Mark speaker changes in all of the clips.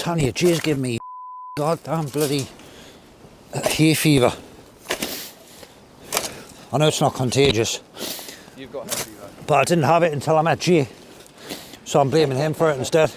Speaker 1: telling you, Jay's giving me goddamn bloody hay fever. I know it's not contagious.
Speaker 2: You've got hay fever.
Speaker 1: But I didn't have it until I met Jay. So I'm blaming him for it instead.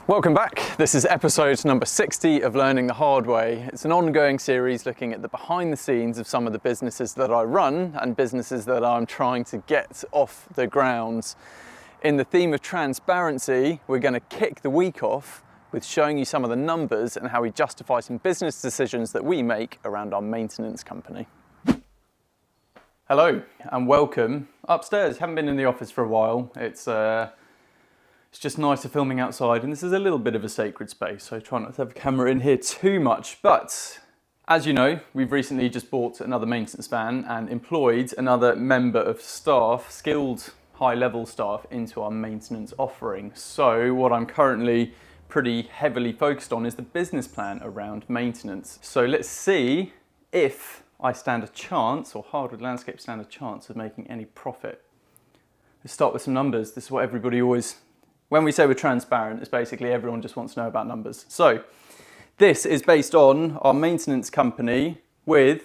Speaker 2: Welcome back. This is episode number 60 of Learning the Hard Way. It's an ongoing series looking at the behind the scenes of some of the businesses that I run and businesses that I'm trying to get off the ground. In the theme of transparency, we're going to kick the week off with showing you some of the numbers and how we justify some business decisions that we make around our maintenance company. Hello and welcome upstairs. Haven't been in the office for a while. It's just nicer filming outside, and this is a little bit of a sacred space, so I try not to have a camera in here too much. But as you know, we've recently just bought another maintenance van and employed another member of staff, skilled high-level staff, into our maintenance offering. So what I'm currently pretty heavily focused on is the business plan around maintenance. So let's see if I stand a chance, or Hardwood Landscapes stand a chance of making any profit. Let's start with some numbers. This is what everybody always... When we say we're transparent, it's basically everyone just wants to know about numbers. So this is based on our maintenance company with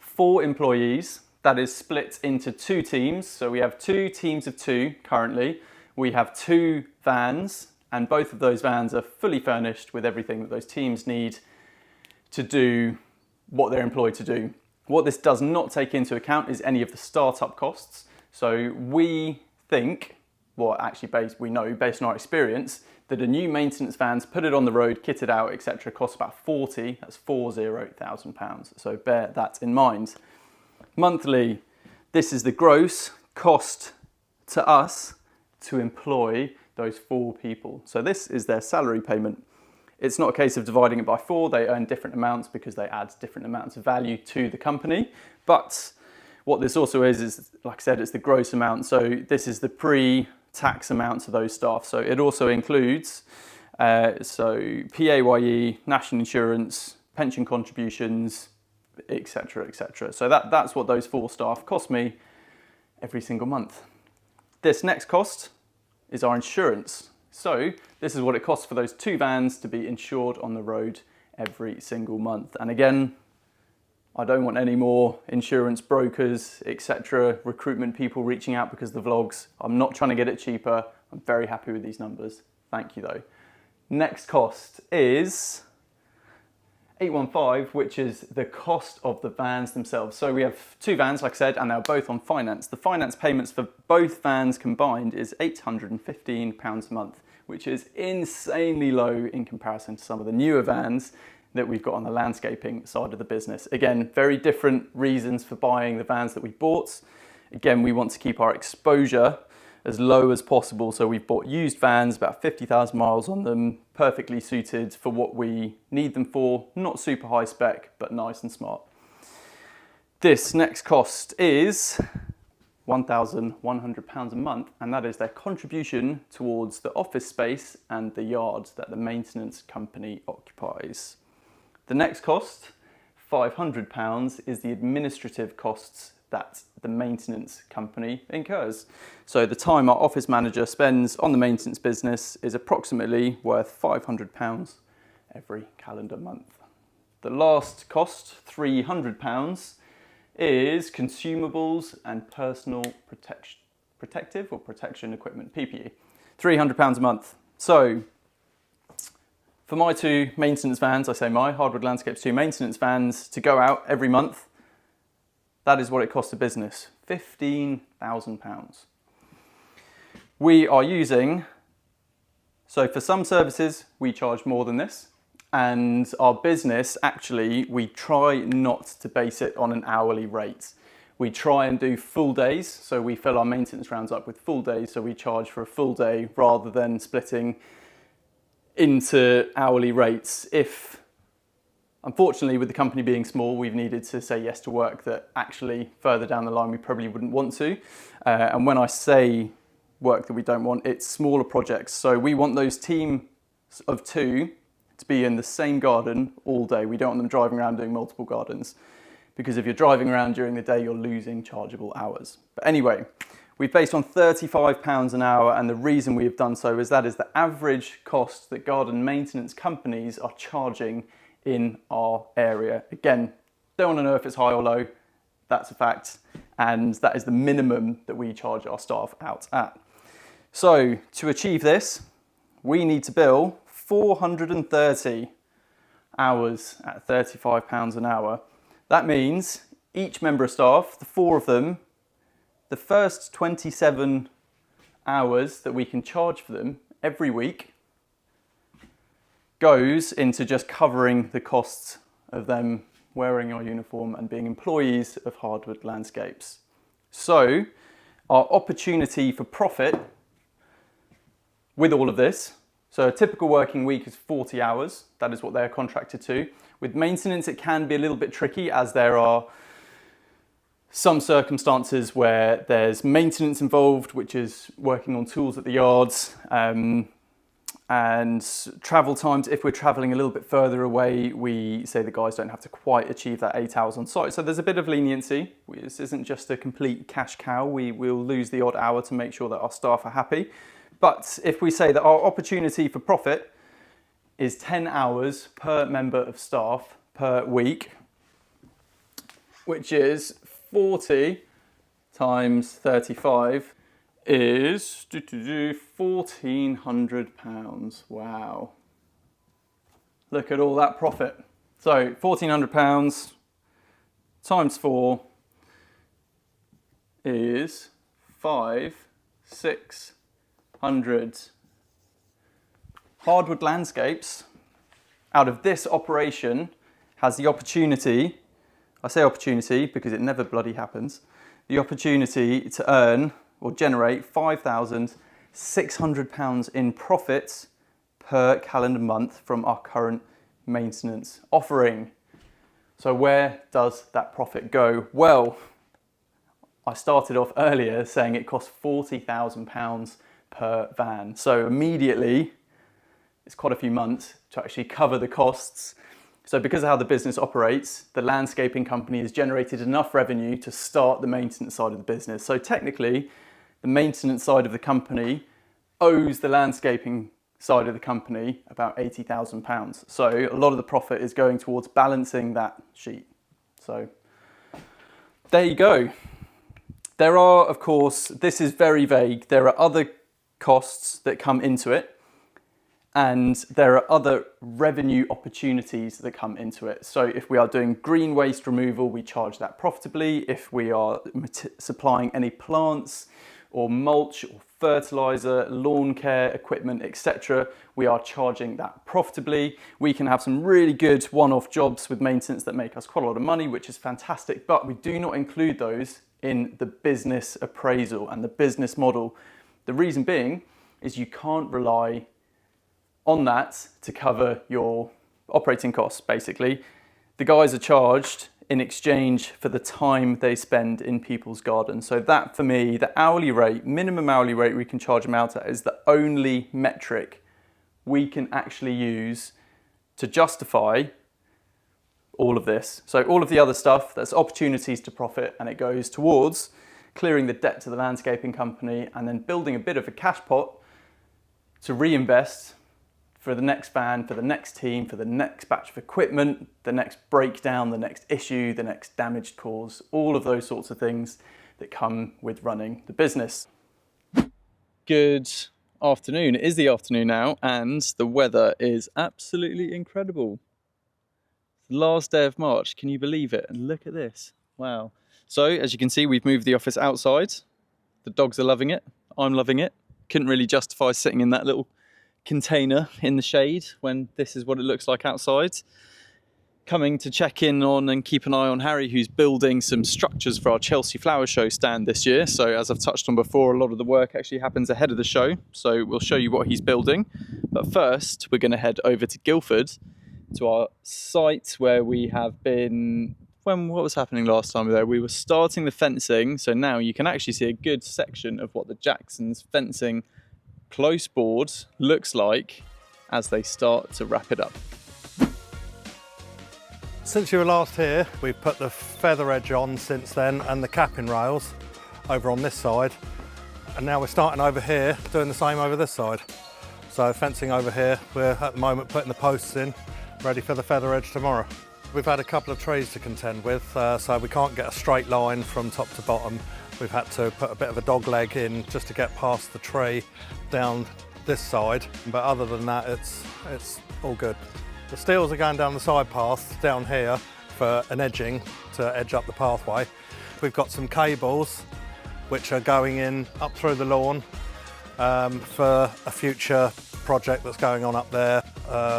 Speaker 2: 4 employees. That is split into 2 teams. So we have 2 teams of 2 currently. We have 2 vans, and both of those vans are fully furnished with everything that those teams need to do what they're employed to do. What this does not take into account is any of the startup costs. So we think, well, actually, we know based on our experience that a new maintenance van, to put it on the road, kitted out, etc., costs about £40,000. So bear that in mind. Monthly, this is the gross cost to us to employ those 4 people. So this is their salary payment. It's not a case of dividing it by 4. They earn different amounts because they add different amounts of value to the company. But what this also is, like I said, it's the gross amount. So this is the pre-tax amounts of those staff. So it also includes PAYE, national insurance, pension contributions, etc., etc. So that's what those 4 staff cost me every single month. This next cost is our insurance. So this is what it costs for those 2 vans to be insured on the road every single month. And again, I don't want any more insurance brokers, etc., recruitment people reaching out because of the vlogs. I'm not trying to get it cheaper. I'm very happy with these numbers. Thank you though. Next cost is 815, which is the cost of the vans themselves. So we have 2 vans, like I said, and they're both on finance. The finance payments for both vans combined is £815 a month, which is insanely low in comparison to some of the newer vans that we've got on the landscaping side of the business. Again, very different reasons for buying the vans that we bought. Again, we want to keep our exposure as low as possible. So we've bought used vans, about 50,000 miles on them, perfectly suited for what we need them for. Not super high spec, but nice and smart. This next cost is £1,100 a month, and that is their contribution towards the office space and the yard that the maintenance company occupies. The next cost, £500, is the administrative costs that the maintenance company incurs. So the time our office manager spends on the maintenance business is approximately worth £500 every calendar month. The last cost, £300, is consumables and personal protection equipment, PPE. £300 a month. So for my 2 maintenance vans, I say my Hardwood Landscapes 2 maintenance vans to go out every month, that is what it costs a business, £15,000. We are using, so for some services, we charge more than this. And our business, actually, we try not to base it on an hourly rate. We try and do full days. So we fill our maintenance rounds up with full days. So we charge for a full day rather than splitting into hourly rates. If Unfortunately, with the company being small, we've needed to say yes to work that actually further down the line we probably wouldn't want to. And when I say work that we don't want, it's smaller projects. So we want those team of 2 to be in the same garden all day. We don't want them driving around doing multiple gardens, because if you're driving around during the day, you're losing chargeable hours. But anyway, we've based on £35 an hour, and the reason we've done so is that is the average cost that garden maintenance companies are charging in our area. Again, don't want to know if it's high or low, that's a fact, and that is the minimum that we charge our staff out at. So to achieve this, we need to bill 430 hours at £35 an hour. That means each member of staff, the 4 of them, the first 27 hours that we can charge for them every week goes into just covering the costs of them wearing our uniform and being employees of Hardwood Landscapes. So our opportunity for profit with all of this, so a typical working week is 40 hours. That is what they're contracted to. With maintenance, it can be a little bit tricky, as there are some circumstances where there's maintenance involved, which is working on tools at the yards, and travel times. If we're traveling a little bit further away, we say the guys don't have to quite achieve that 8 hours on site. So there's a bit of leniency. This isn't just a complete cash cow. We will lose the odd hour to make sure that our staff are happy. But if we say that our opportunity for profit is 10 hours per member of staff per week, which is 40 times 35 is £1,400. Wow. Look at all that profit. So £1,400 times 4 is 600. Hardwood Landscapes, out of this operation, has the opportunity, I say opportunity because it never bloody happens, the opportunity to earn or generate £5,600 in profits per calendar month from our current maintenance offering. So where does that profit go? Well, I started off earlier saying it costs £40,000 per van. So immediately, it's quite a few months to actually cover the costs. So because of how the business operates, the landscaping company has generated enough revenue to start the maintenance side of the business. So technically, the maintenance side of the company owes the landscaping side of the company about £80,000. So a lot of the profit is going towards balancing that sheet. So there you go. There are, of course, this is very vague. There are other costs that come into it, and there are other revenue opportunities that come into it. So if we are doing green waste removal, we charge that profitably. If we are supplying any plants or mulch or fertilizer, lawn care equipment, etc., we are charging that profitably. We can have some really good one-off jobs with maintenance that make us quite a lot of money, which is fantastic, but we do not include those in the business appraisal and the business model. The reason being is you can't rely on that to cover your operating costs, basically. The guys are charged in exchange for the time they spend in people's gardens. So that, for me, the hourly rate, minimum hourly rate we can charge them out at, is the only metric we can actually use to justify all of this. So all of the other stuff, there's opportunities to profit, and it goes towards clearing the debt to the landscaping company and then building a bit of a cash pot to reinvest for the next van, for the next team, for the next batch of equipment, the next breakdown, the next issue, the next damaged cause, all of those sorts of things that come with running the business. Good afternoon. It is the afternoon now, and the weather is absolutely incredible. It's the last day of March. Can you believe it? And look at this. Wow. So as you can see, we've moved the office outside. The dogs are loving it. I'm loving it. Couldn't really justify sitting in that little container in the shade when this is what it looks like outside. Coming to check in on and keep an eye on Harry, who's building some structures for our Chelsea Flower Show stand this year. So as I've touched on before, a lot of the work actually happens ahead of the show. So we'll show you what he's building. But first, we're going to head over to Guildford to our site where we have been. What was happening last time we were there? We were starting the fencing, so now you can actually see a good section of what the Jackson's fencing close board looks like as they start to wrap it up.
Speaker 3: Since you were last here, we've put the feather edge on since then and the capping rails over on this side. And now we're starting over here, doing the same over this side. So fencing over here, we're at the moment putting the posts in, ready for the feather edge tomorrow. We've had a couple of trees to contend with, so we can't get a straight line from top to bottom. We've had to put a bit of a dog leg in just to get past the tree down this side. But other than that, it's all good. The steels are going down the side path down here for an edging to edge up the pathway. We've got some cables which are going in up through the lawn for a future project that's going on up there,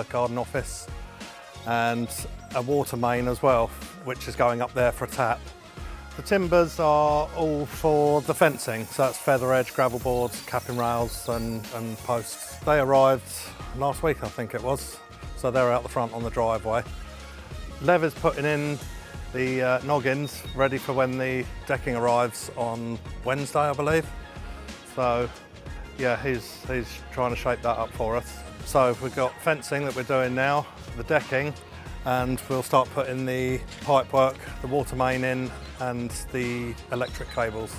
Speaker 3: garden office, and a water main as well, which is going up there for a tap. The timbers are all for the fencing, so that's feather edge, gravel boards, capping rails and posts. They arrived last week, I think it was, so they're out the front on the driveway. Lev is putting in the noggins ready for when the decking arrives on Wednesday, I believe. So yeah, he's trying to shape that up for us. So we've got fencing that we're doing now, the decking, and we'll start putting the pipe work, the water main in, and the electric cables.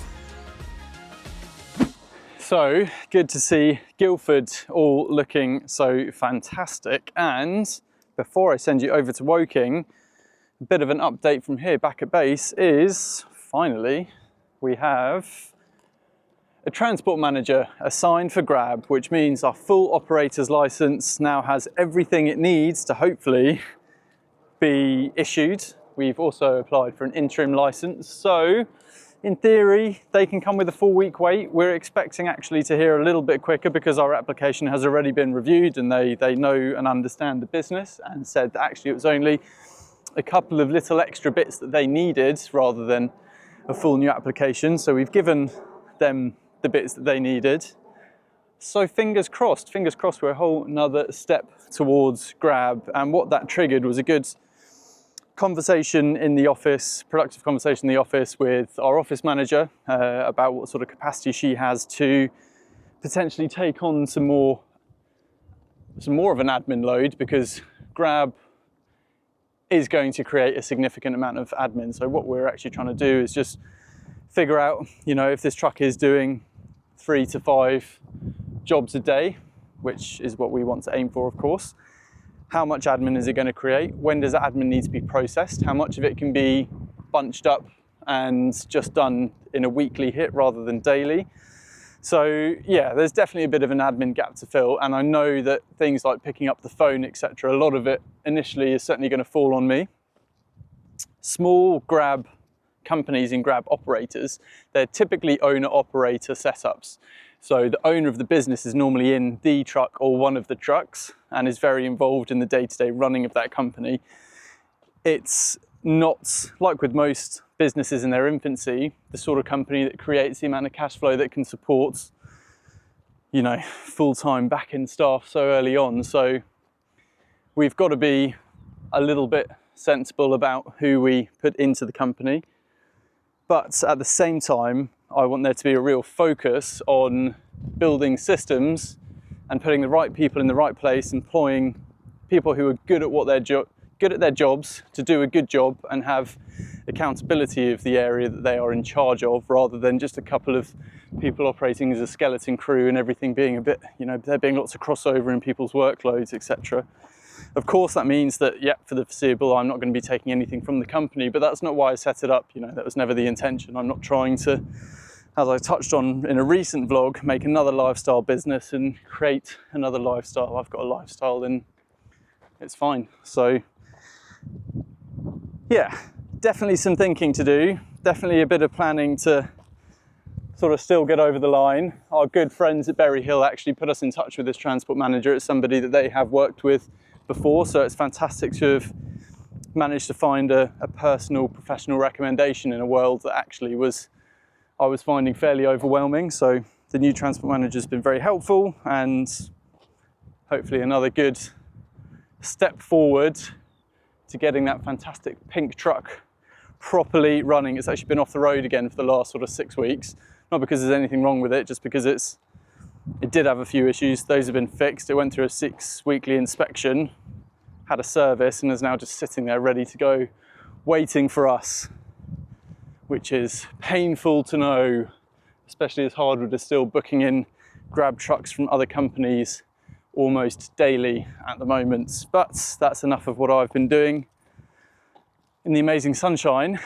Speaker 2: So good to see Guildford all looking so fantastic. And before I send you over to Woking, a bit of an update from here back at base is finally we have a transport manager assigned for Grab, which means our full operator's license now has everything it needs to hopefully be issued. We've also applied for an interim license, so in theory they can come with a full week wait. We're expecting actually to hear a little bit quicker because our application has already been reviewed and they know and understand the business and said that actually it was only a couple of little extra bits that they needed rather than a full new application. So we've given them the bits that they needed. So fingers crossed we're a whole nother step towards Grab. And what that triggered was a good conversation in the office, productive conversation in the office with our office manager about what sort of capacity she has to potentially take on some more of an admin load, because Grab is going to create a significant amount of admin. So what we're actually trying to do is just figure out, if this truck is doing 3 to 5 jobs a day, which is what we want to aim for, of course. How much admin is it going to create? When does that admin need to be processed? How much of it can be bunched up and just done in a weekly hit rather than daily? So yeah, there's definitely a bit of an admin gap to fill, and I know that things like picking up the phone, etc., a lot of it initially is certainly going to fall on me. Small Grab companies and Grab operators, they're typically owner-operator setups. So the owner of the business is normally in the truck or one of the trucks and is very involved in the day-to-day running of that company. It's not, like with most businesses in their infancy, the sort of company that creates the amount of cash flow that can support, full-time back-end staff so early on. So we've got to be a little bit sensible about who we put into the company. But at the same time, I want there to be a real focus on building systems and putting the right people in the right place, employing people who are good at what good at their jobs to do a good job and have accountability of the area that they are in charge of, rather than just a couple of people operating as a skeleton crew and everything being a bit, there being lots of crossover in people's workloads, etc. Of course, that means that, for the foreseeable, I'm not going to be taking anything from the company, but that's not why I set it up. That was never the intention. I'm not trying to, as I touched on in a recent vlog, make another lifestyle business and create another lifestyle. I've got a lifestyle and it's fine. So yeah, definitely some thinking to do. Definitely a bit of planning to sort of still get over the line. Our good friends at Berry Hill actually put us in touch with this transport manager. It's somebody that they have worked with before, so it's fantastic to have managed to find a personal, professional recommendation in a world that actually I was finding fairly overwhelming. So the new transport manager has been very helpful, and hopefully another good step forward to getting that fantastic pink truck properly running. It's actually been off the road again for the last sort of 6 weeks. Not because there's anything wrong with it, just because it did have a few issues. Those have been fixed. It went through a 6-weekly inspection, had a service, and is now just sitting there ready to go, waiting for us, which is painful to know, especially as Hardwood is still booking in grab trucks from other companies almost daily at the moment. But that's enough of what I've been doing in the amazing sunshine.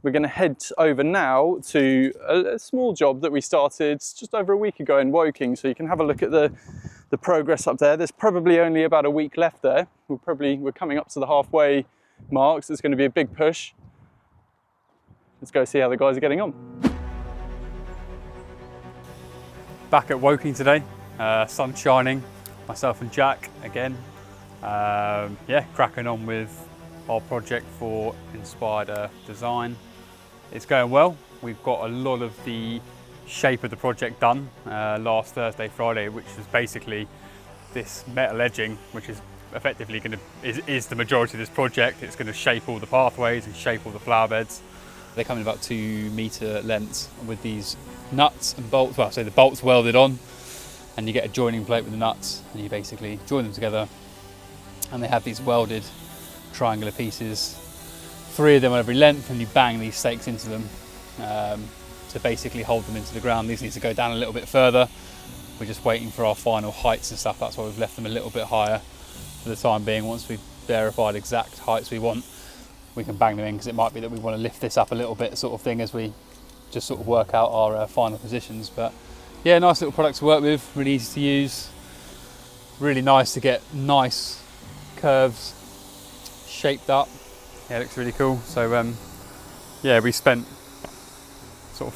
Speaker 2: We're going to head over now to a small job that we started just over a week ago in Woking, so you can have a look at the progress up there. There's probably only about a week left there. We're coming up to the halfway mark, so it's going to be a big push. Let's go see how the guys are getting on.
Speaker 4: Back at Woking today, sun shining, myself and Jack again. Yeah, cracking on with our project for Inspired Earth Design. It's going well. We've got a lot of the shape of the project done last Thursday, Friday, which is basically this metal edging, which is effectively is the majority of this project. It's going to shape all the pathways and shape all the flower beds. They come in about 2 metre lengths with these nuts and bolts. Well, so the bolts welded on, and you get a joining plate with the nuts, and you basically join them together. And they have these welded triangular pieces, 3 of them on every length, and you bang these stakes into them to basically hold them into the ground. These need to go down a little bit further. We're just waiting for our final heights and stuff. That's why we've left them a little bit higher for the time being. Once we've verified exact heights we want, we can bang them in, because it might be that we want to lift this up a little bit, sort of thing, as we just sort of work out our final positions. But yeah, nice little product to work with, really easy to use, really nice to get nice curves shaped up. Yeah, it looks really cool. So yeah, we spent sort of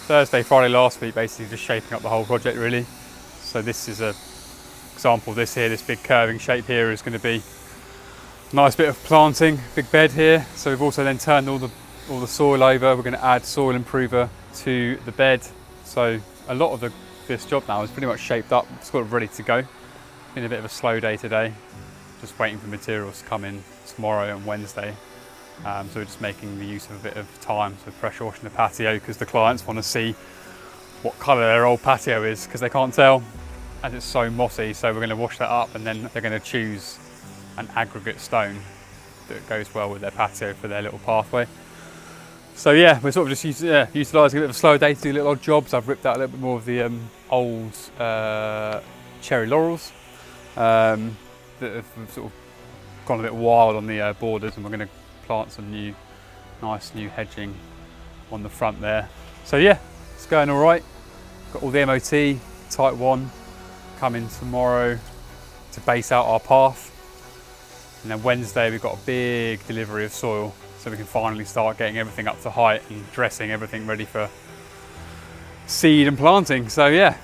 Speaker 4: Thursday, Friday last week basically just shaping up the whole project really. So this is a example of this here. This big curving shape here is going to be a nice bit of planting, big bed here. So we've also then turned all the soil over. We're going to add soil improver to the bed. So a lot of this job now is pretty much shaped up. It's sort of ready to go. Been a bit of a slow day today. Just waiting for materials to come in tomorrow and Wednesday. So we're just making the use of a bit of time to pressure washing the patio, because the clients want to see what colour their old patio is, because they can't tell as it's so mossy. So we're going to wash that up, and then they're going to choose an aggregate stone that goes well with their patio for their little pathway. So yeah, we're sort of just utilising a bit of a slow day to do little odd jobs. I've ripped out a little bit more of the old cherry laurels that have sort of gone a bit wild on the borders, and we're going to plant some nice new hedging on the front there. So yeah, it's going all right. Got all the MOT, Type 1 coming tomorrow to base out our path. And then Wednesday we've got a big delivery of soil, so we can finally start getting everything up to height and dressing everything ready for seed and planting. So yeah,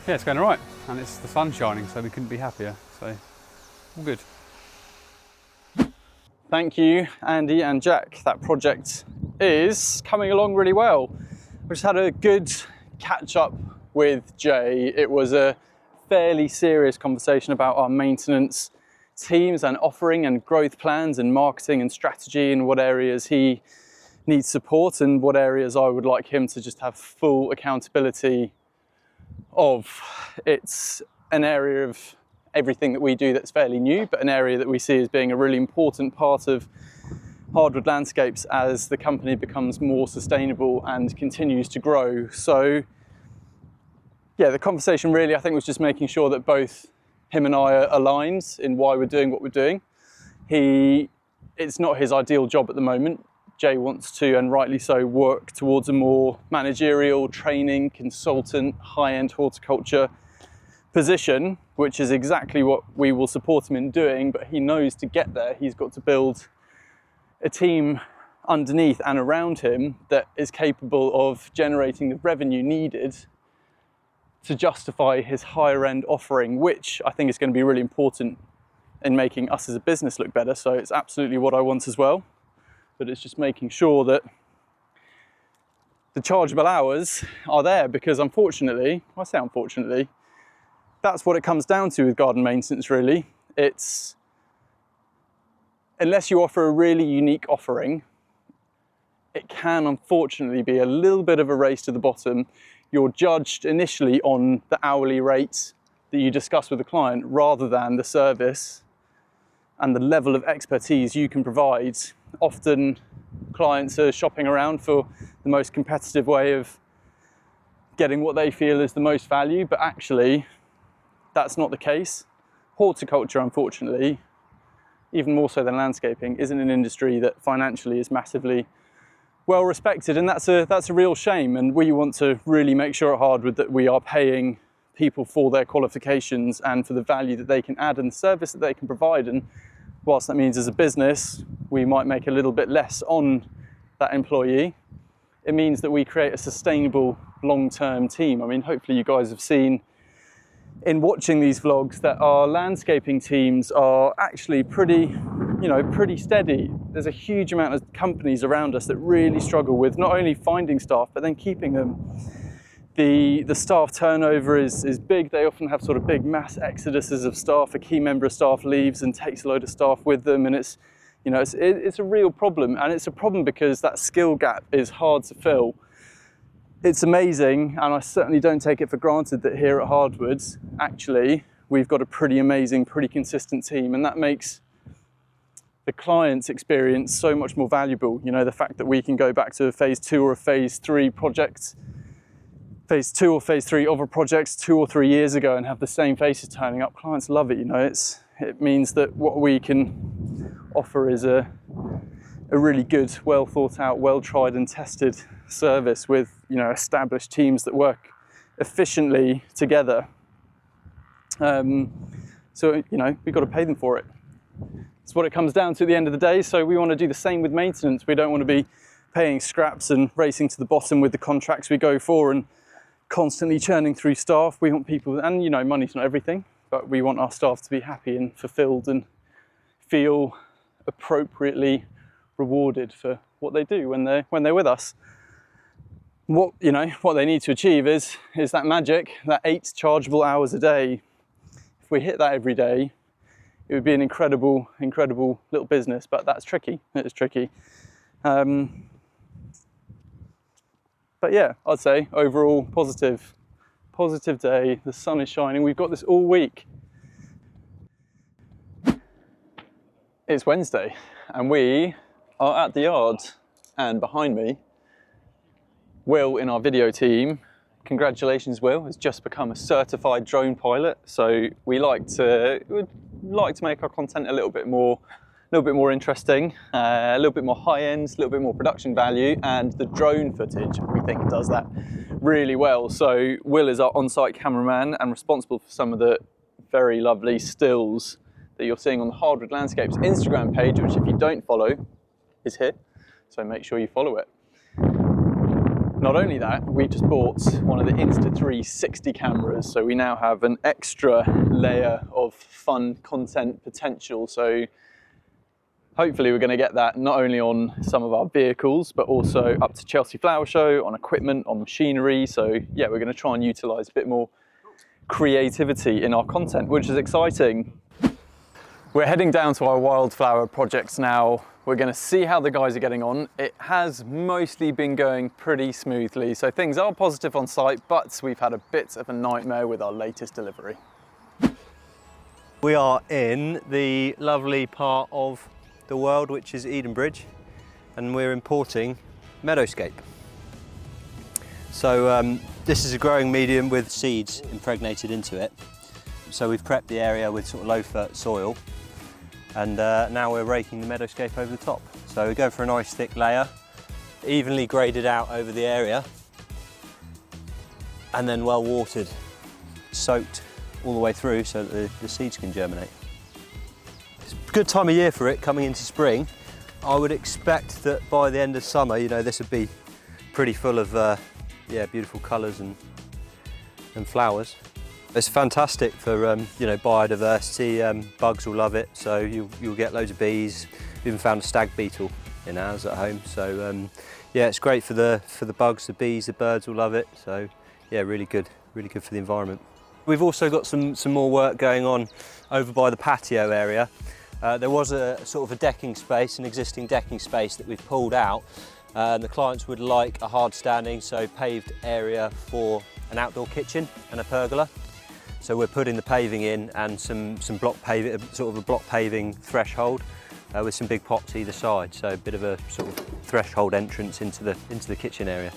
Speaker 4: it's going all right. And it's the sun shining, so we couldn't be happier. So all good.
Speaker 2: Thank you, Andy and Jack. That project is coming along really well. We just had a good catch up with Jay. It was a fairly serious conversation about our maintenance teams and offering and growth plans and marketing and strategy, and what areas he needs support and what areas I would like him to just have full accountability of. It's an area of everything that we do that's fairly new, but an area that we see as being a really important part of Hardwood Landscapes as the company becomes more sustainable and continues to grow. So yeah, the conversation really, I think, was just making sure that both him and I are aligned in why we're doing what we're doing. It's not his ideal job at the moment. Jay wants to, and rightly so, work towards a more managerial, training, consultant, high-end horticulture position, which is exactly what we will support him in doing. But he knows to get there, he's got to build a team underneath and around him that is capable of generating the revenue needed to justify his higher end offering, which I think is going to be really important in making us as a business look better. So it's absolutely what I want as well. But it's just making sure that the chargeable hours are there, because unfortunately, I say unfortunately, that's what it comes down to with garden maintenance, really. It's, unless you offer a really unique offering, it can unfortunately be a little bit of a race to the bottom. You're judged initially on the hourly rates that you discuss with the client rather than the service and the level of expertise you can provide. Often clients are shopping around for the most competitive way of getting what they feel is the most value, but actually that's not the case. Horticulture, unfortunately, even more so than landscaping, isn't an industry that financially is massively well respected, and that's a real shame. And we want to really make sure at Hardwood that we are paying people for their qualifications and for the value that they can add and the service that they can provide. And whilst that means as a business we might make a little bit less on that employee, it means that we create a sustainable long-term team. I mean, hopefully you guys have seen in watching these vlogs that our landscaping teams are actually pretty steady. There's a huge amount of companies around us that really struggle with not only finding staff but then keeping them. The staff turnover is big. They often have sort of big mass exoduses of staff. A key member of staff leaves and takes a load of staff with them, and it's a real problem. And it's a problem because that skill gap is hard to fill. It's amazing, and I certainly don't take it for granted that here at Hardwoods, actually, we've got a pretty amazing, pretty consistent team, and that makes the client's experience so much more valuable. You know, the fact that we can go back to a phase 2 or a phase 3 project, phase 2 or phase 3 of a project 2 or 3 years ago and have the same faces turning up. Clients love it, you know. It means that what we can offer is a really good, well thought out, well tried and tested service with, you know, established teams that work efficiently together. So, you know, we've got to pay them for it. It's what it comes down to at the end of the day. So we want to do the same with maintenance. We don't want to be paying scraps and racing to the bottom with the contracts we go for and constantly churning through staff. We want people, and you know, money's not everything, but we want our staff to be happy and fulfilled and feel appropriately rewarded for what they do when they're with us. What they need to achieve is that magic, that 8 chargeable hours a day. If we hit that every day, it would be an incredible little business, but that's tricky. It is tricky. But yeah, I'd say overall positive day. The sun is shining. We've got this all week. It's Wednesday and we are at the yard, and behind me, Will in our video team. Congratulations, Will, has just become a certified drone pilot. So we would like to make our content a little bit more interesting, a little bit more high end, a little bit more production value, and the drone footage we think does that really well. So Will is our on-site cameraman and responsible for some of the very lovely stills that you're seeing on the Hardwood Landscapes Instagram page, which if you don't follow is here, so make sure you follow it. Not only that, we just bought one of the Insta360 cameras, so we now have an extra layer of fun content potential. So hopefully we're going to get that not only on some of our vehicles, but also up to Chelsea Flower Show, on equipment, on machinery. So yeah, we're going to try and utilise a bit more creativity in our content, which is exciting. We're heading down to our wildflower projects now. We're going to see how the guys are getting on. It has mostly been going pretty smoothly, so things are positive on site, but we've had a bit of a nightmare with our latest delivery.
Speaker 5: We are in the lovely part of the world, which is Edenbridge, and we're importing meadowscape. So this is a growing medium with seeds impregnated into it. So we've prepped the area with sort of low-fert soil, and now we're raking the meadowscape over the top. So we go for a nice thick layer, evenly graded out over the area, and then well watered, soaked all the way through so that the seeds can germinate. It's a good time of year for it, coming into spring. I would expect that by the end of summer, you know, this would be pretty full of beautiful colours and flowers. It's fantastic for biodiversity. Bugs will love it, so you'll get loads of bees. We've even found a stag beetle in ours at home. So it's great for the bugs, the bees, the birds will love it. So yeah, really good for the environment. We've also got some more work going on over by the patio area. There was a sort of a decking space, an existing decking space that we've pulled out. The clients would like a hard standing, so paved area for an outdoor kitchen and a pergola. So we're putting the paving in and some block paving, sort of a block paving threshold with some big pots either side. So a bit of a sort of threshold entrance into the kitchen area.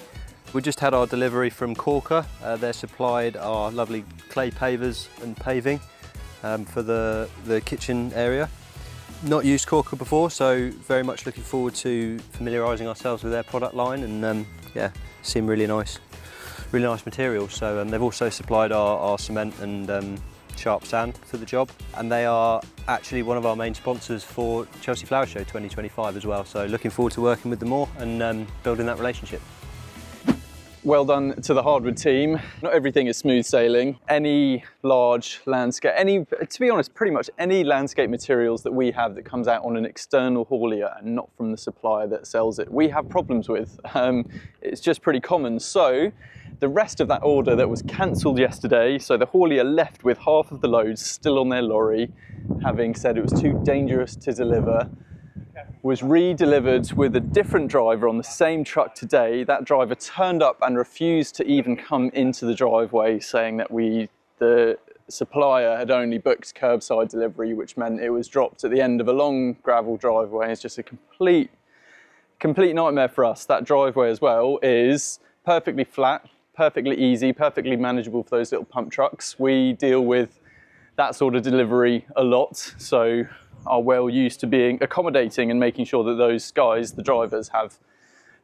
Speaker 5: We just had our delivery from Corker. They supplied our lovely clay pavers and paving for the kitchen area. Not used Corker before, so very much looking forward to familiarising ourselves with their product line, and yeah, seem really nice materials. So they've also supplied our cement and sharp sand for the job, and they are actually one of our main sponsors for Chelsea Flower Show 2025 as well. So looking forward to working with them more and building that relationship.
Speaker 2: Well done to the Hardwood team. Not everything is smooth sailing. Any large landscape, to be honest, pretty much any landscape materials that we have that comes out on an external haulier and not from the supplier that sells it, we have problems with. It's just pretty common. So the rest of that order that was cancelled yesterday, so the haulier left with half of the loads still on their lorry, having said it was too dangerous to deliver, was re-delivered with a different driver on the same truck today. That driver turned up and refused to even come into the driveway, saying that the supplier had only booked curbside delivery, which meant it was dropped at the end of a long gravel driveway. It's just a complete nightmare for us. That driveway as well is perfectly flat, perfectly easy, perfectly manageable for those little pump trucks. We deal with that sort of delivery a lot, so are well used to being accommodating and making sure that those guys, the drivers, have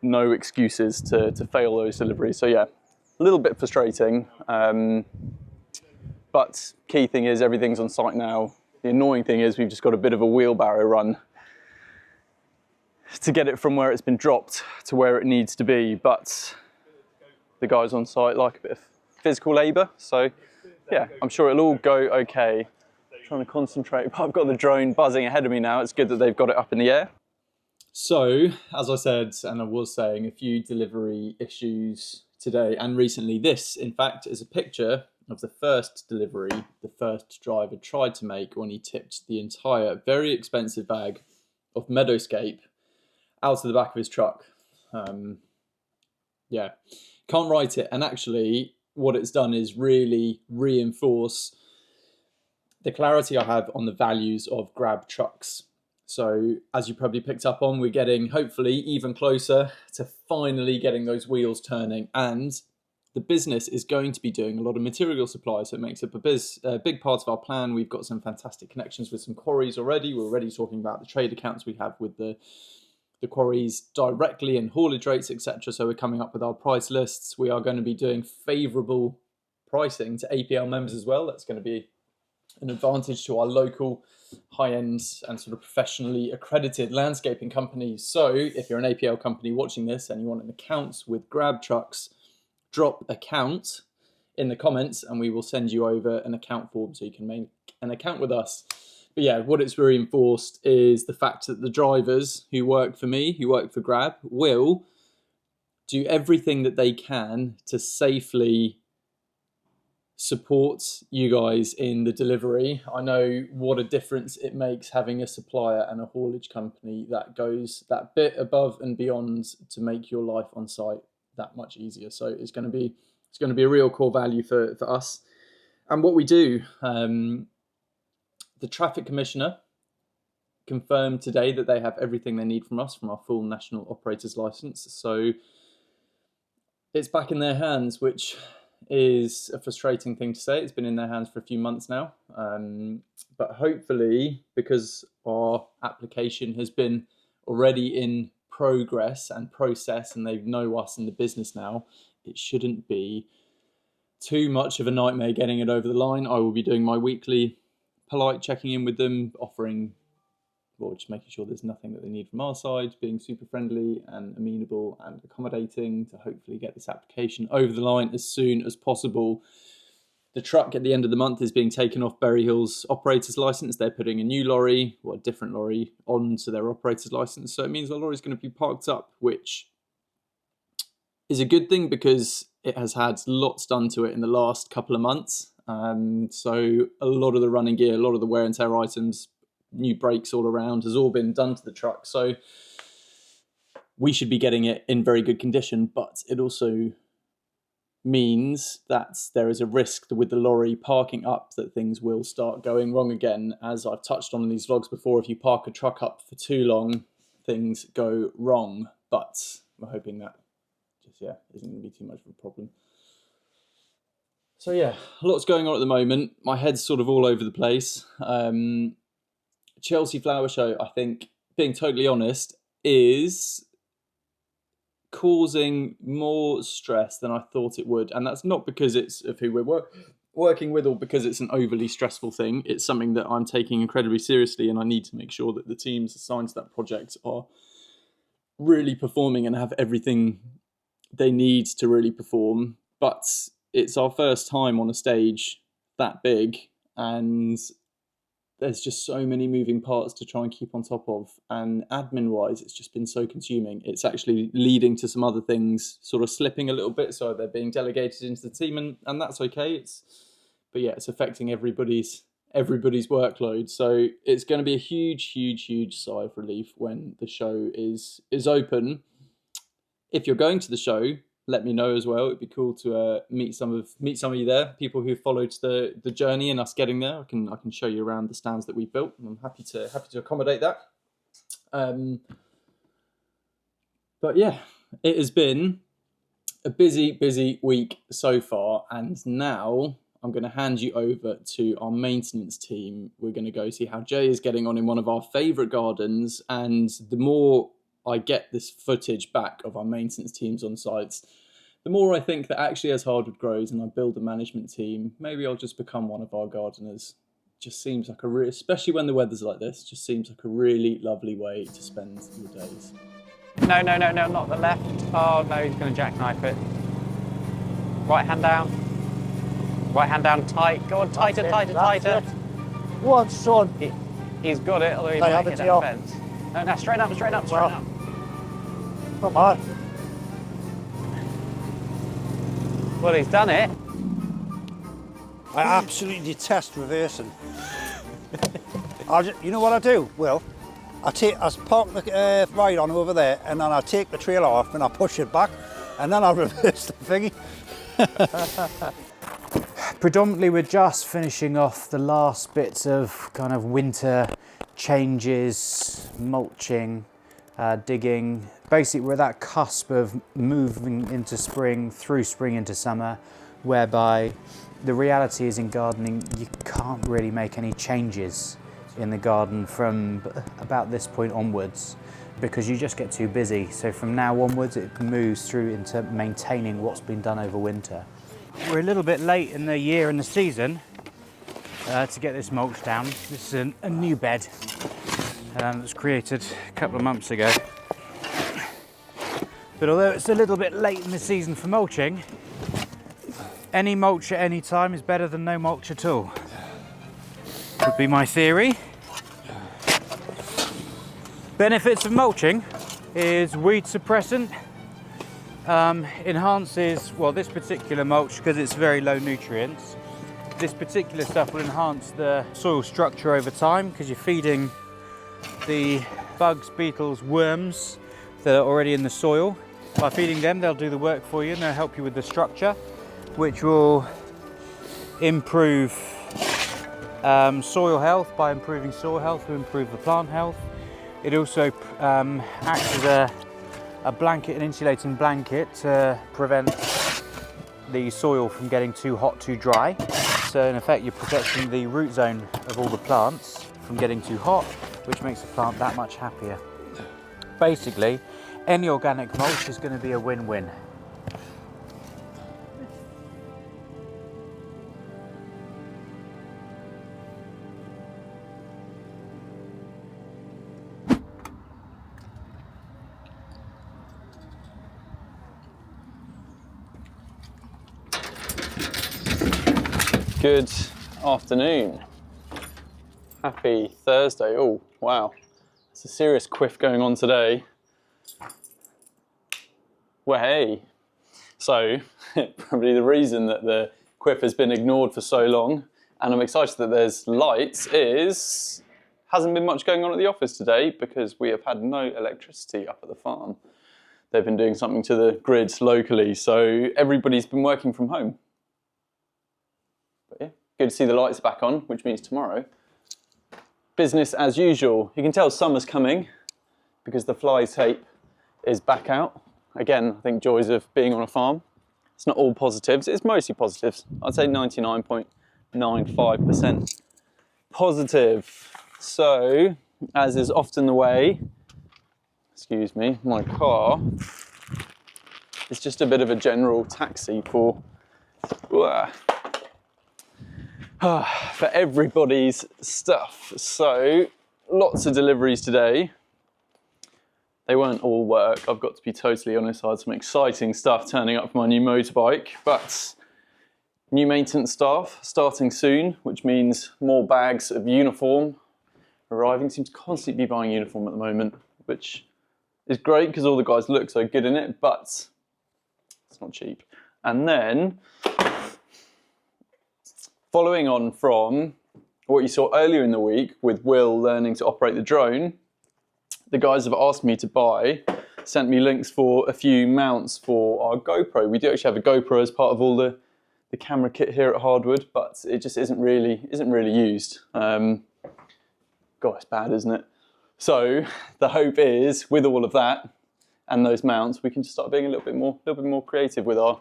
Speaker 2: no excuses to fail those deliveries. So yeah, a little bit frustrating, but key thing is everything's on site now. The annoying thing is we've just got a bit of a wheelbarrow run to get it from where it's been dropped to where it needs to be, but the guys on site like a bit of physical labour, so yeah, I'm sure it'll all go okay. Trying to concentrate, but I've got the drone buzzing ahead of me now. It's good that they've got it up in the air. So, as I said, and I was saying, a few delivery issues today and recently. This, in fact, is a picture of the first delivery the first driver tried to make when he tipped the entire very expensive bag of Meadowscape out of the back of his truck. Yeah, can't write it. And actually, what it's done is really reinforce the clarity I have on the values of grab trucks. So as you probably picked up on, we're getting hopefully even closer to finally getting those wheels turning, and the business is going to be doing a lot of material supply, so it makes up a big part of our plan. We've got some fantastic connections with some quarries already. We're already talking about the trade accounts we have with the quarries directly and haulage rates, etc. So we're coming up with our price lists. We are going to be doing favourable pricing to APL members as well. That's going to be an advantage to our local high-end and sort of professionally accredited landscaping companies. So if you're an APL company watching this and you want an account with grab trucks, drop account in the comments and we will send you over an account form so you can make an account with us. But yeah, what it's reinforced is the fact that the drivers who work for me, who work for Grab, will do everything that they can to safely support you guys in the delivery. I know what a difference it makes having a supplier and a haulage company that goes that bit above and beyond to make your life on site that much easier. So it's going to be a real core value for us. And what we do, the traffic commissioner confirmed today that they have everything they need from us from our full national operator's license. So it's back in their hands, which is a frustrating thing to say. It's been in their hands for a few months now, but hopefully, because our application has been already in progress and process and they know us in the business now, it shouldn't be too much of a nightmare getting it over the line. I will be doing my weekly polite checking in with them, offering, well, just making sure there's nothing that they need from our side, being super friendly and amenable and accommodating to hopefully get this application over the line as soon as possible. The truck at the end of the month is being taken off Berry Hill's operator's license. They're putting a new lorry, or a different lorry, onto their operator's license. So it means the lorry is going to be parked up, which is a good thing because it has had lots done to it in the last couple of months. So a lot of the running gear, a lot of the wear and tear items, new brakes all around, has all been done to the truck. So we should be getting it in very good condition, but it also means that there is a risk with the lorry parking up that things will start going wrong again. As I've touched on in these vlogs before, if you park a truck up for too long, things go wrong. But we're hoping that just, isn't going to be too much of a problem. So yeah, a lot's going on at the moment. My head's sort of all over the place. Chelsea Flower Show, I think, being totally honest, is causing more stress than I thought it would. And that's not because it's of who we're working with or because it's an overly stressful thing. It's something that I'm taking incredibly seriously, and I need to make sure that the teams assigned to that project are really performing and have everything they need to really perform. But it's our first time on a stage that big, and there's just so many moving parts to try and keep on top of. And admin-wise, it's just been so consuming. It's actually leading to some other things sort of slipping a little bit, so they're being delegated into the team, and that's okay. It's affecting everybody's workload. So it's going to be a huge sigh of relief when the show is open. If you're going to the show, let me know as well. It'd be cool to meet some of you there, people who followed the journey and us getting there. I can show you around the stands that we built, and I'm happy to accommodate that. But yeah, it has been a busy week so far, and now I'm going to hand you over to our maintenance team. We're going to go see how Jay is getting on in one of our favourite gardens, and the more I get this footage back of our maintenance teams on sites, the more I think that actually as Hardwood grows and I build a management team, maybe I'll just become one of our gardeners. Just seems like especially when the weather's like this, just seems like a really lovely way to spend your days.
Speaker 6: No, not the left. Oh no, he's going to jackknife it. Right hand down. Right hand down tight. Go on, tighter.
Speaker 1: One, son.
Speaker 6: He's got it, although he might hit that fence. No, straight up.
Speaker 1: Come on.
Speaker 6: Well, he's done it.
Speaker 1: I absolutely detest reversing. You know what I do, Will? I park the ride on over there, and then I take the trailer off and I push it back, and then I reverse the thingy.
Speaker 7: Predominantly we're just finishing off the last bits of kind of winter changes, mulching, digging. Basically we're at that cusp of moving into spring, through spring into summer, whereby the reality is in gardening you can't really make any changes in the garden from about this point onwards because you just get too busy. So from now onwards it moves through into maintaining what's been done over winter. We're a little bit late in the year and the season to get this mulch down. This is a new bed that was created a couple of months ago. But although it's a little bit late in the season for mulching, any mulch at any time is better than no mulch at all. Would be my theory. Benefits of mulching is weed suppressant, enhances, well, this particular mulch, because it's very low nutrients, this particular stuff will enhance the soil structure over time because you're feeding the bugs, beetles, worms that are already in the soil. By feeding them, they'll do the work for you and they'll help you with the structure, which will improve soil health. By improving soil health, we improve the plant health. It also acts as a blanket, an insulating blanket to prevent the soil from getting too hot, too dry. So in effect, you're protecting the root zone of all the plants from getting too hot, which makes the plant that much happier. Basically, any organic mulch is going to be a win-win.
Speaker 2: Good afternoon. Happy Thursday. Oh, wow. It's a serious quiff going on today. Well, hey. So, probably the reason that the quiff has been ignored for so long, and I'm excited that there's lights, hasn't been much going on at the office today because we have had no electricity up at the farm. They've been doing something to the grids locally, so everybody's been working from home. But yeah, good to see the lights back on, which means tomorrow, business as usual. You can tell summer's coming because the fly tape is back out. Again, I think joys of being on a farm. It's not all positives, it's mostly positives. I'd say 99.95% positive. So, as is often the way, excuse me, my car is just a bit of a general taxi for everybody's stuff. So, lots of deliveries today. They weren't all work, I've got to be totally honest. I had some exciting stuff turning up for my new motorbike, but new maintenance staff starting soon, which means more bags of uniform arriving. Seems to constantly be buying uniform at the moment, which is great because all the guys look so good in it, but it's not cheap. And then, following on from what you saw earlier in the week with Will learning to operate the drone, the guys have asked me to sent me links for a few mounts for our GoPro. We do actually have a GoPro as part of all the camera kit here at Hardwood, but it just isn't really used. God, it's bad, isn't it? So the hope is, with all of that and those mounts, we can just start being a little bit more creative with our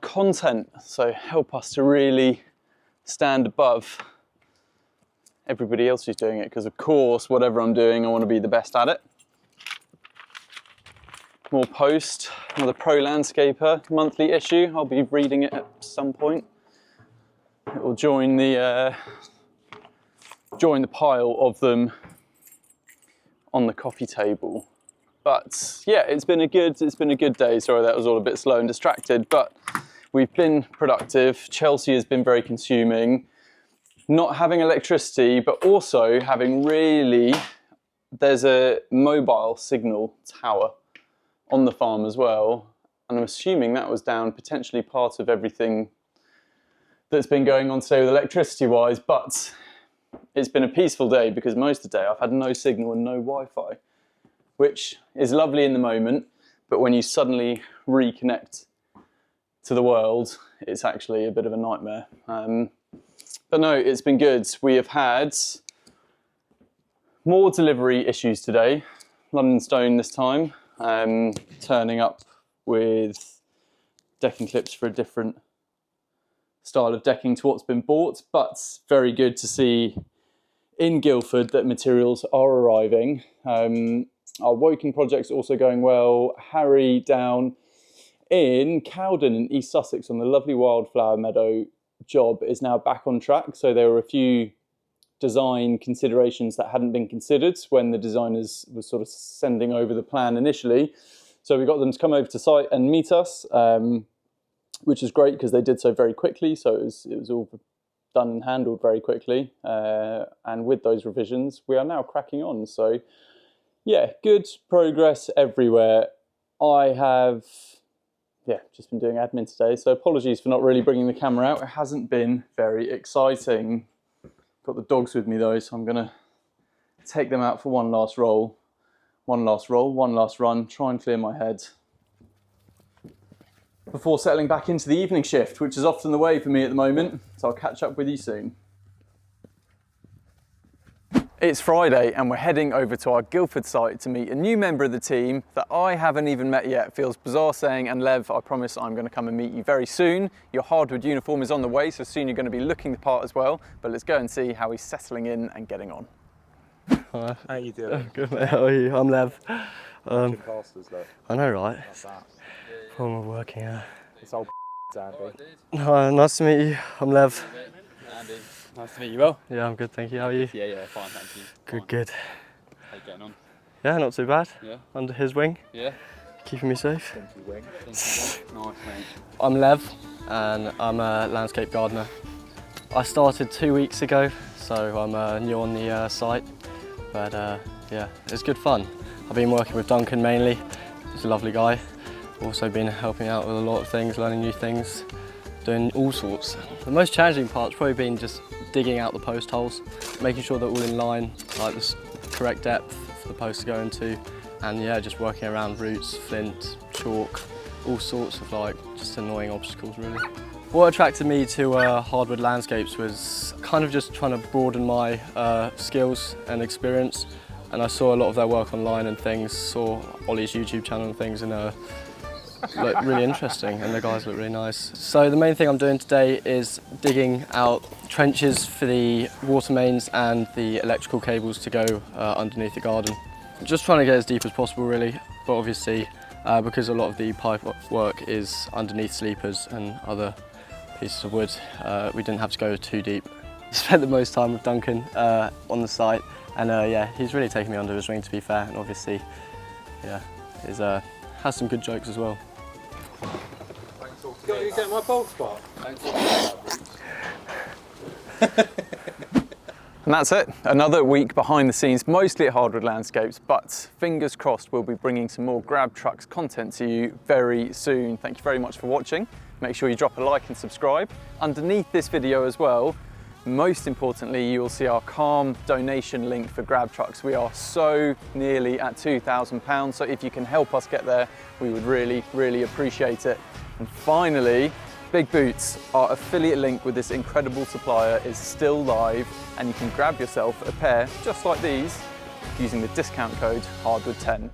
Speaker 2: content. So help us to really stand above everybody else who's doing it, because of course, whatever I'm doing, I want to be the best at it. More post, another Pro Landscaper monthly issue. I'll be reading it at some point. It will join the pile of them on the coffee table. But yeah, it's been a good day. Sorry, that was all a bit slow and distracted, but we've been productive. Chelsea has been very consuming. Not having electricity, but also having there's a mobile signal tower on the farm as well. And I'm assuming that was down potentially part of everything that's been going on today with electricity wise, but it's been a peaceful day because most of the day I've had no signal and no Wi-Fi, which is lovely in the moment, but when you suddenly reconnect to the world, it's actually a bit of a nightmare. But no, it's been good. We have had more delivery issues today. London Stone this time, turning up with decking clips for a different style of decking to what's been bought, but very good to see in Guildford that materials are arriving. Our Woking project's also going well. Harry down in Cowden in East Sussex on the lovely wildflower meadow job is now back on track. So there were a few design considerations that hadn't been considered when the designers were sort of sending over the plan initially. So we got them to come over to site and meet us, which is great because they did so very quickly. So it was all done and handled very quickly. And with those revisions, we are now cracking on. So yeah, good progress everywhere. I have just been doing admin today, so apologies for not really bringing the camera out. It hasn't been very exciting. Got the dogs with me though, so I'm gonna take them out for one last run, try and clear my head before settling back into the evening shift, which is often the way for me at the moment, so I'll catch up with you soon. It's Friday and we're heading over to our Guildford site to meet a new member of the team that I haven't even met yet. Feels bizarre saying, and Lev, I promise I'm going to come and meet you very soon. Your Hardwood uniform is on the way, so soon you're going to be looking the part as well. But let's go and see how he's settling in and getting on.
Speaker 8: Hi. How you doing?
Speaker 9: Good mate, how are you? I'm Lev.
Speaker 8: Casters, look.
Speaker 9: I know, right?
Speaker 8: Like that.
Speaker 9: I'm working here.
Speaker 8: It's old Andy.
Speaker 9: Hi, nice to meet you. I'm Lev.
Speaker 8: Andy, nice to meet you. Well?
Speaker 9: Yeah, I'm good, thank you. How are you?
Speaker 8: Yeah, fine, thank you.
Speaker 9: Good,
Speaker 8: Fine.
Speaker 9: good.
Speaker 8: How you getting on?
Speaker 9: Yeah, not too bad.
Speaker 8: Yeah.
Speaker 9: Under his wing,
Speaker 8: Yeah.
Speaker 9: keeping me safe.
Speaker 8: Stinky wing. Nice, mate.
Speaker 9: I'm Lev, and I'm a landscape gardener. I started 2 weeks ago, so I'm new on the site. But yeah, it's good fun. I've been working with Duncan mainly. He's a lovely guy. Also been helping out with a lot of things, learning new things. doing all sorts. The most challenging part's probably been just digging out the post holes, making sure they're all in line, like the correct depth for the post to go into, and yeah, just working around roots, flint, chalk, all sorts of like just annoying obstacles really. What attracted me to Hardwood Landscapes was kind of just trying to broaden my skills and experience, and I saw a lot of their work online and things, saw Ollie's YouTube channel and things, and looked really interesting, and the guys look really nice. So the main thing I'm doing today is digging out trenches for the water mains and the electrical cables to go underneath the garden. Just trying to get as deep as possible really, but obviously because a lot of the pipe work is underneath sleepers and other pieces of wood, we didn't have to go too deep. Spent the most time with Duncan on the site, and yeah, he's really taken me under his wing, to be fair, and obviously, yeah, has some good jokes as well.
Speaker 3: You get my bald spot?
Speaker 2: And that's it, another week behind the scenes, mostly at Hardwood Landscapes, but fingers crossed we'll be bringing some more Grab Trucks content to you very soon. Thank you very much for watching. Make sure you drop a like and subscribe. Underneath this video as well, most importantly, you'll see our Calm donation link for Grab Trucks. We are so nearly at £2,000, so if you can help us get there, we would really, really appreciate it. And finally, Big Boots, our affiliate link with this incredible supplier, is still live, and you can grab yourself a pair just like these using the discount code Hardwood10.